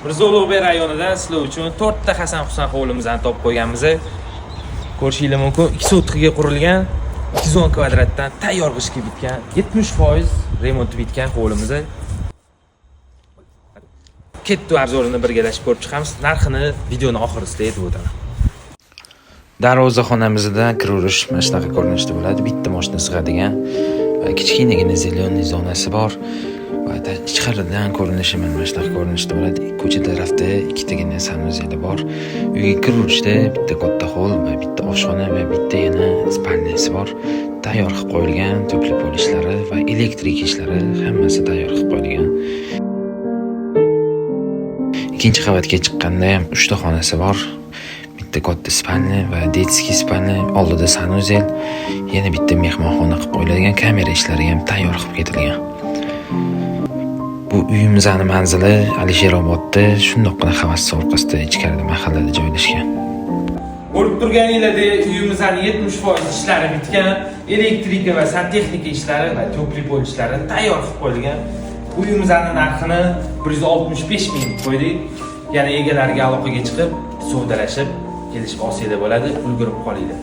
Mirzo Ulug'bek rayonidan sizlar uchun 4 ta Hasan Husan hovlimizni topib qo'yganmiz. Ko'rishingiz mumkin. 2 sotixga qurilgan, 210 kvadratdan tayyor qilishga bitgan, 70% remonti bitgan hovlimiz. Ketdi obzorini birgalashib ko'rib chiqamiz. Narxini videoning oxirida aytib o'taman. Darvozaxonamizda kiraverish mana shunaqa ko'rinishda bo'ladi. Bitta mashina sig'adigan va kichkinagina zelyoniy zonasi bor. Va ichkaridan ko'rinishi mana shunaqa ko'rinishda bo'ladi. Ko'cha tarafda ikkitagina sanuzeli bor. Uyga kiravurishda bitta katta hol va bitta oshxona va bitta yana spalnyasi bor. Tayyor qilib qo'yilgan, to'pli polishlari va elektrik ishlari hammasi tayyor qilib qo'yilgan. Ikkinchi qavatga chiqqanda ham 3 ta xonasi bor. Bitta katta spalnya va detskiy spalnya, oldida sanuzel, yana bitta mehmonxona qilib qo'yilgan, kamera ishlari ham tayyor qilib ketilgan. Bu uyimizning manzili Alisherobodda, shundoqqina havas orqasida ichkarida mahallada joylashgan. Ko'rib turganinglardek uyimizning 70% ishlari bitgan, elektrika va santexnika ishlari va to'pli polishlari tayyor qilib qo'yilgan. Uyimizning narxini 165 ming qo'ydik. Yana egalariga aloqaga chiqib, savdalashib kelishib olsanglar bo'ladi, ulgurib qolinglar.